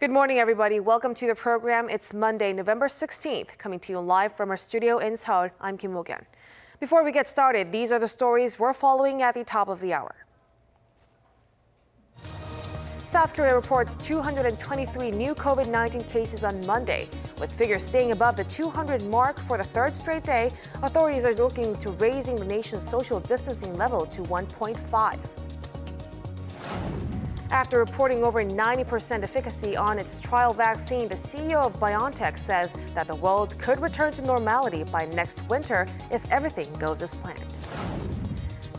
Good morning, everybody. Welcome to the program. It's Monday, November 16th, coming to you live from our studio in Seoul. I'm Kim Woo-kyun. Before we get started, these are the stories we're following at the top of the hour. South Korea reports 223 new COVID-19 cases on Monday. With figures staying above the 200 mark for the third straight day, authorities are looking to raising the nation's social distancing level to 1.5. After reporting over 90% efficacy on its trial vaccine, the CEO of BioNTech says that the world could return to normality by next winter if everything goes as planned.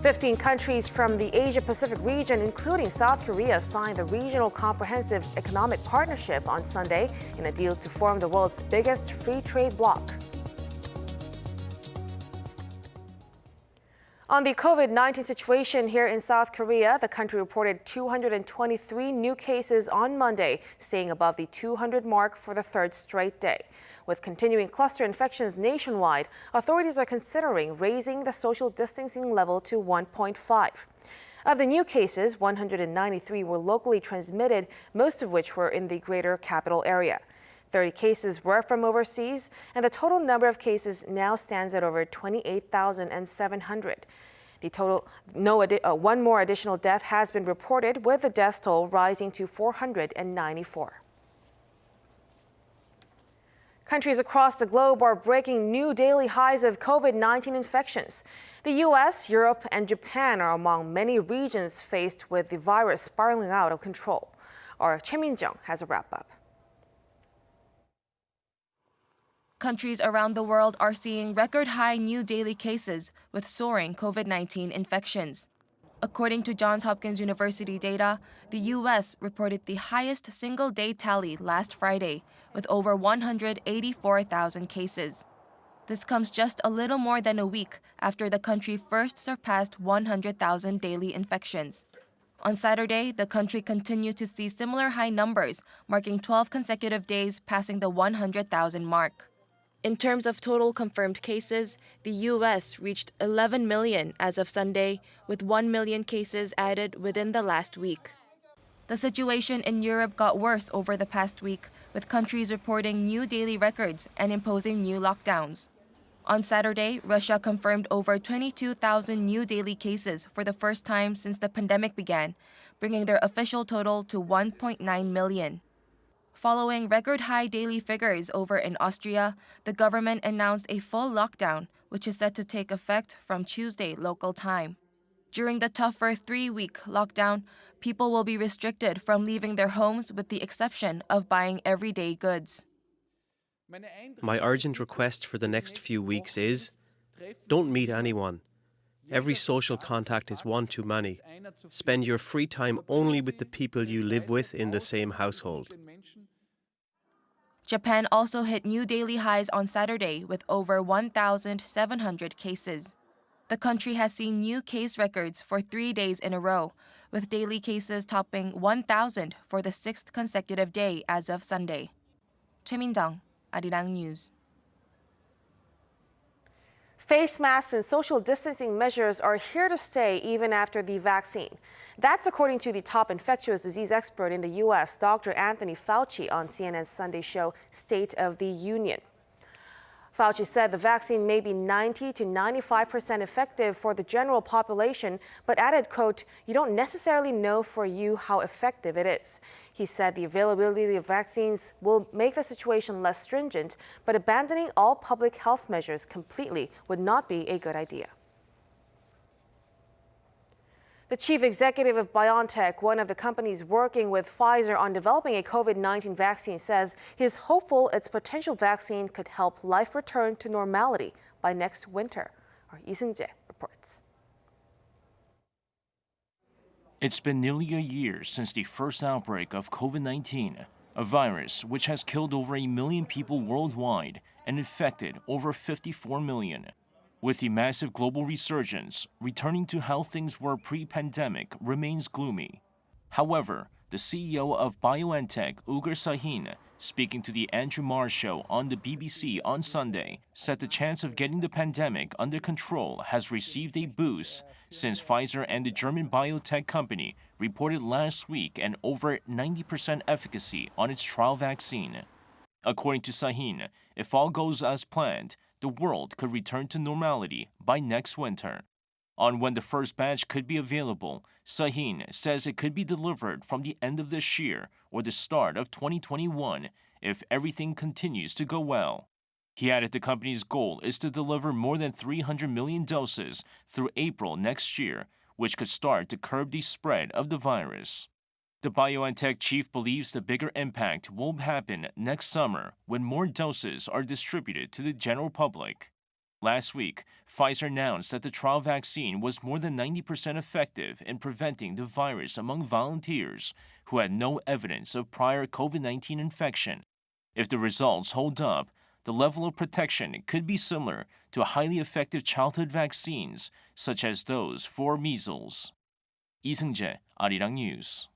15 countries from the Asia-Pacific region, including South Korea, signed the Regional Comprehensive Economic Partnership on Sunday in a deal to form the world's biggest free trade bloc. On the COVID-19 situation here in South Korea, the country reported 223 new cases on Monday, staying above the 200 mark for the third straight day. With continuing cluster infections nationwide, authorities are considering raising the social distancing level to 1.5. Of the new cases, 193 were locally transmitted, most of which were in the greater capital area. 30 cases were from overseas, and the total number of cases now stands at over 28,700. One more additional death has been reported, with the death toll rising to 494. Countries across the globe are breaking new daily highs of COVID-19 infections. The U.S., Europe, and Japan are among many regions faced with the virus spiraling out of control. Our Choi Min-jung has a wrap-up. Countries around the world are seeing record-high new daily cases with soaring COVID-19 infections. According to Johns Hopkins University data, the U.S. reported the highest single-day tally last Friday, with over 184,000 cases. This comes just a little more than a week after the country first surpassed 100,000 daily infections. On Saturday, the country continued to see similar high numbers, marking 12 consecutive days passing the 100,000 mark. In terms of total confirmed cases, the U.S. reached 11 million as of Sunday, with 1 million cases added within the last week. The situation in Europe got worse over the past week, with countries reporting new daily records and imposing new lockdowns. On Saturday, Russia confirmed over 22,000 new daily cases for the first time since the pandemic began, bringing their official total to 1.9 million. Following record-high daily figures over in Austria, the government announced a full lockdown, which is set to take effect from Tuesday local time. During the tougher 3-week lockdown, people will be restricted from leaving their homes with the exception of buying everyday goods. My urgent request for the next few weeks is, don't meet anyone. Every social contact is one too many. Spend your free time only with the people you live with in the same household. Japan also hit new daily highs on Saturday with over 1,700 cases. The country has seen new case records for 3 days in a row, with daily cases topping 1,000 for the 6th consecutive day as of Sunday. Choi Min-jung, Arirang News. Face masks and social distancing measures are here to stay even after the vaccine. That's according to the top infectious disease expert in the U.S., Dr. Anthony Fauci, on CNN's Sunday show State of the Union. Fauci said the vaccine may be 90 to 95% effective for the general population, but added, quote, "You don't necessarily know for you how effective it is." He said the availability of vaccines will make the situation less stringent, but abandoning all public health measures completely would not be a good idea. The chief executive of BioNTech, one of the companies working with Pfizer on developing a COVID-19 vaccine, says he is hopeful its potential vaccine could help life return to normality by next winter. Our Im Sung-jae reports. It's been nearly a year since the first outbreak of COVID-19, a virus which has killed over 1 million people worldwide and infected over 54 million. With the massive global resurgence, returning to how things were pre-pandemic remains gloomy. However, the CEO of BioNTech, Ugur Sahin, speaking to the Andrew Marr Show on the BBC on Sunday, said the chance of getting the pandemic under control has received a boost since Pfizer and the German BioNTech company reported last week an over 90% efficacy on its trial vaccine. According to Sahin, if all goes as planned, the world could return to normality by next winter. On when the first batch could be available, Sahin says it could be delivered from the end of this year or the start of 2021 if everything continues to go well. He added the company's goal is to deliver more than 300 million doses through April next year, which could start to curb the spread of the virus. The BioNTech chief believes the bigger impact will happen next summer when more doses are distributed to the general public. Last week, Pfizer announced that the trial vaccine was more than 90% effective in preventing the virus among volunteers who had no evidence of prior COVID-19 infection. If the results hold up, the level of protection could be similar to highly effective childhood vaccines, such as those for measles. Im Sung-jae, Arirang News.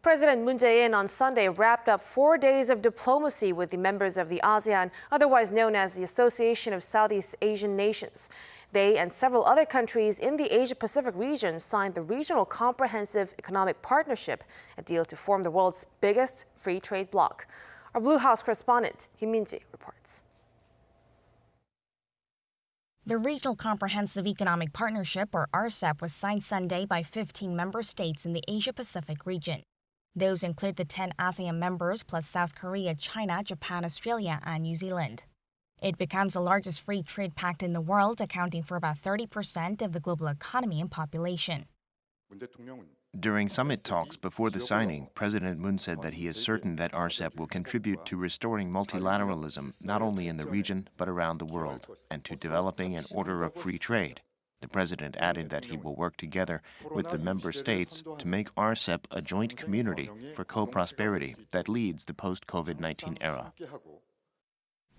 President Moon Jae-in on Sunday wrapped up 4 days of diplomacy with the members of the ASEAN, otherwise known as the Association of Southeast Asian Nations. They and several other countries in the Asia-Pacific region signed the Regional Comprehensive Economic Partnership, a deal to form the world's biggest free trade bloc. Our Blue House correspondent, Im Sung-jae, reports. The Regional Comprehensive Economic Partnership, or RCEP, was signed Sunday by 15 member states in the Asia-Pacific region. Those include the 10 ASEAN members plus South Korea, China, Japan, Australia, and New Zealand. It becomes the largest free trade pact in the world, accounting for about 30% of the global economy and population. During summit talks before the signing, President Moon said that he is certain that RCEP will contribute to restoring multilateralism not only in the region but around the world, and to developing an order of free trade. The president added that he will work together with the member states to make RCEP a joint community for co-prosperity that leads the post-COVID-19 era.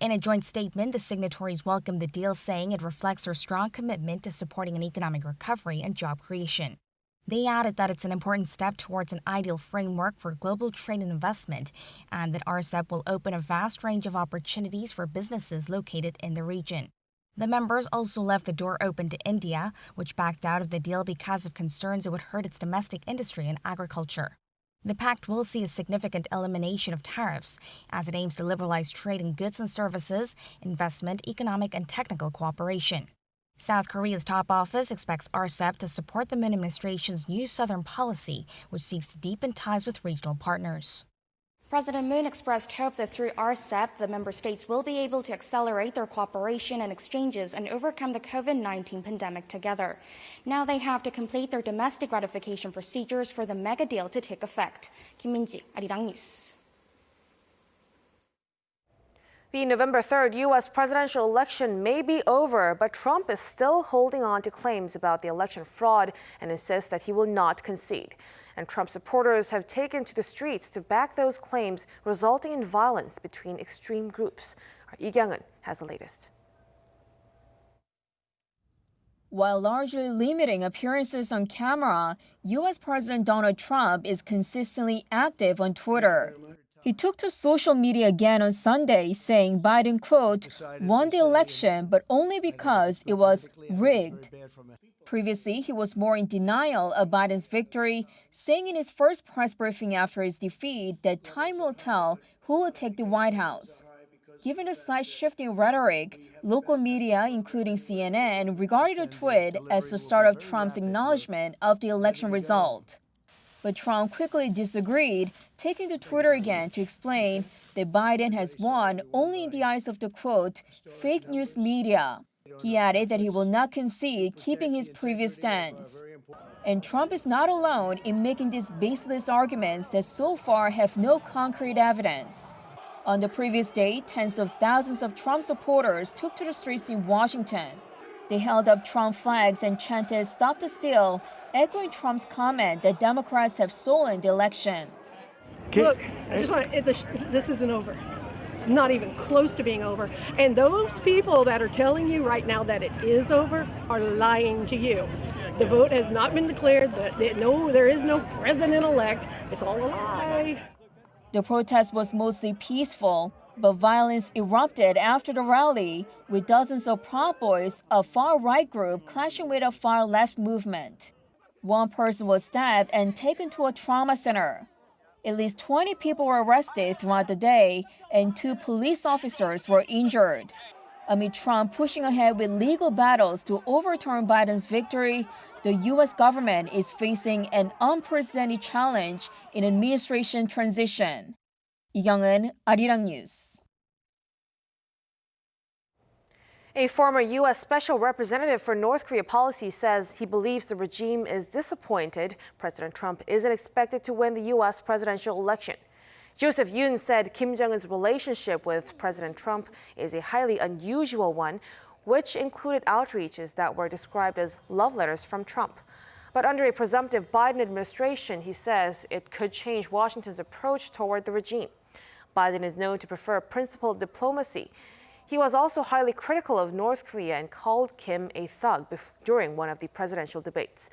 In a joint statement, the signatories welcomed the deal, saying it reflects their strong commitment to supporting an economic recovery and job creation. They added that it's an important step towards an ideal framework for global trade and investment, and that RCEP will open a vast range of opportunities for businesses located in the region. The members also left the door open to India, which backed out of the deal because of concerns it would hurt its domestic industry and agriculture. The pact will see a significant elimination of tariffs, as it aims to liberalize trade in goods and services, investment, economic, and technical cooperation. South Korea's top office expects RCEP to support the Moon administration's new Southern policy, which seeks to deepen ties with regional partners. President Moon expressed hope that through RCEP, the member states will be able to accelerate their cooperation and exchanges and overcome the COVID-19 pandemic together. Now they have to complete their domestic ratification procedures for the mega deal to take effect. Kim Min-ji, Arirang News. The November 3rd U.S. presidential election may be over, but Trump is still holding on to claims about the election fraud and insists that he will not concede. And Trump supporters have taken to the streets to back those claims, resulting in violence between extreme groups. Our Lee Kyung-eun has the latest. While largely limiting appearances on camera, U.S. President Donald Trump is consistently active on Twitter. He took to social media again on Sunday, saying Biden, quote, won the election, but only because it was rigged. Previously, he was more in denial of Biden's victory, saying in his first press briefing after his defeat that time will tell who will take the White House. Given the side-shifting rhetoric, local media, including CNN, regarded the tweet as the start of Trump's acknowledgement of the election result. But Trump quickly disagreed, taking to Twitter again to explain that Biden has won only in the eyes of the, quote, fake news media. He added that he will not concede, keeping his previous stance. And Trump is not alone in making these baseless arguments that so far have no concrete evidence. On the previous day, tens of thousands of Trump supporters took to the streets in Washington. They held up Trump flags and chanted, "Stop the steal," echoing Trump's comment that Democrats have stolen the election. Look, I just want this isn't over. It's not even close to being over. And those people that are telling you right now that it is over are lying to you. The vote has not been declared. No, there is no president-elect. It's all a lie. The protest was mostly peaceful, but violence erupted after the rally, with dozens of Proud Boys, a far-right group, clashing with a far-left movement. One person was stabbed and taken to a trauma center. At least 20 people were arrested throughout the day, and 2 police officers were injured. Amid Trump pushing ahead with legal battles to overturn Biden's victory, the U.S. government is facing an unprecedented challenge in administration transition. 이경은, Arirang News. A former U.S. Special Representative for North Korea policy says he believes the regime is disappointed President Trump isn't expected to win the U.S. presidential election. Joseph Yoon said Kim Jong-un's relationship with President Trump is a highly unusual one, which included outreaches that were described as love letters from Trump. But under a presumptive Biden administration, he says it could change Washington's approach toward the regime. Biden is known to prefer principled diplomacy. He was also highly critical of North Korea and called Kim a thug during one of the presidential debates.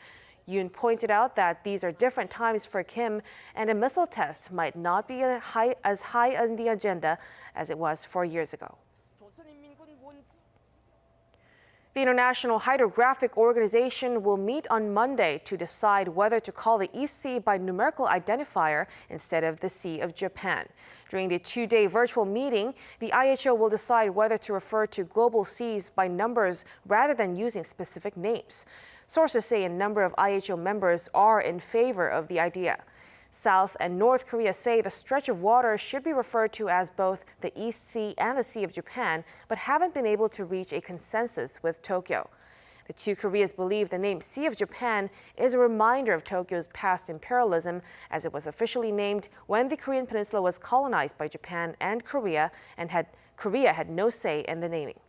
Yoon pointed out that these are different times for Kim, and a missile test might not be as high on the agenda as it was 4 years ago. The International Hydrographic Organization will meet on Monday to decide whether to call the East Sea by numerical identifier instead of the Sea of Japan. During the 2-day virtual meeting, the IHO will decide whether to refer to global seas by numbers rather than using specific names. Sources say a number of IHO members are in favor of the idea. South and North Korea say the stretch of water should be referred to as both the East Sea and the Sea of Japan, but haven't been able to reach a consensus with Tokyo. The 2 Koreas believe the name Sea of Japan is a reminder of Tokyo's past imperialism, as it was officially named when the Korean peninsula was colonized by Japan and Korea, and Korea had no say in the naming.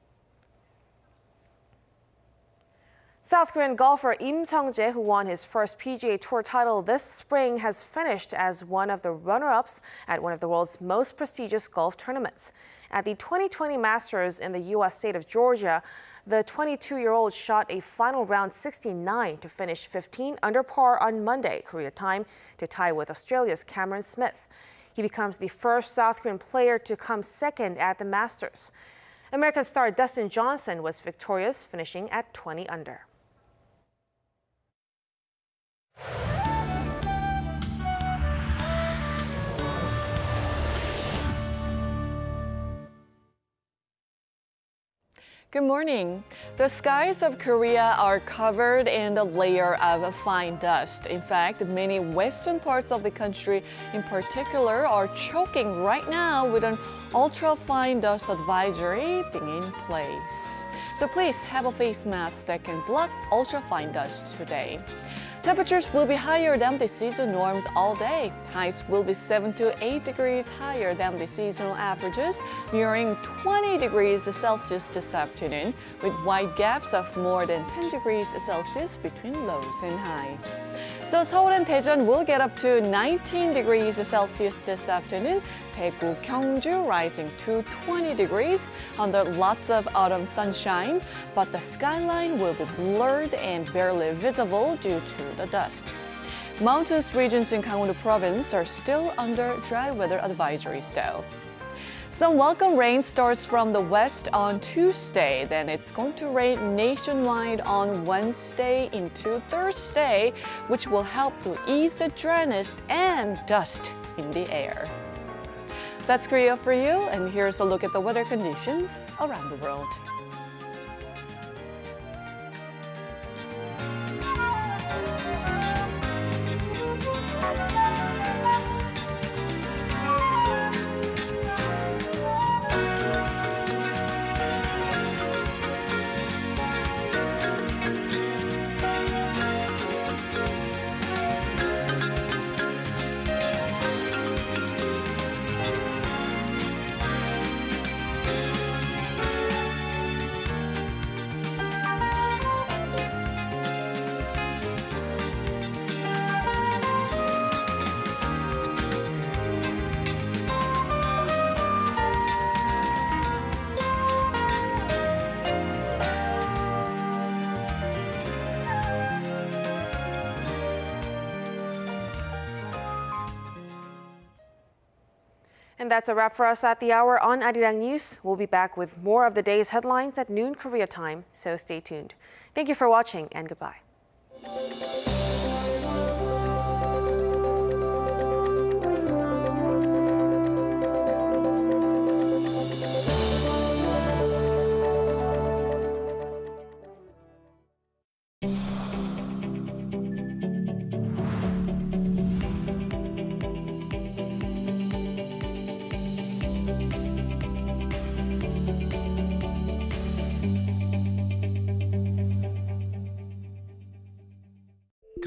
South Korean golfer Im Sung-jae, who won his first PGA Tour title this spring, has finished as one of the runner-ups at one of the world's most prestigious golf tournaments. At the 2020 Masters in the U.S. state of Georgia, the 22-year-old shot a final round 69 to finish 15 under par on Monday, Korea time, to tie with Australia's Cameron Smith. He becomes the first South Korean player to come second at the Masters. American star Dustin Johnson was victorious, finishing at 20 under. Good morning. The skies of Korea are covered in a layer of fine dust. In fact, many western parts of the country in particular are choking right now with an ultra-fine dust advisory being in place. So please have a face mask that can block ultra-fine dust today. Temperatures will be higher than the seasonal norms all day. Highs will be 7 to 8 degrees higher than the seasonal averages, nearing 20 degrees Celsius this afternoon, with wide gaps of more than 10 degrees Celsius between lows and highs. So Seoul and Daejeon will get up to 19 degrees Celsius this afternoon. Daegu, Gyeongju rising to 20 degrees under lots of autumn sunshine, but the skyline will be blurred and barely visible due to the dust. Mountainous regions in Gangwon province are still under dry weather advisories though. Some welcome rain starts from the west on Tuesday, then it's going to rain nationwide on Wednesday into Thursday, which will help to ease the dryness and dust in the air. That's Korea for you, and here's a look at the weather conditions around the world. And that's a wrap for us at the hour on Arirang News. We'll be back with more of the day's headlines at noon Korea time, so stay tuned. Thank you for watching and goodbye.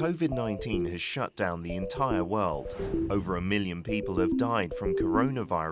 COVID-19 has shut down the entire world. Over 1 million people have died from coronavirus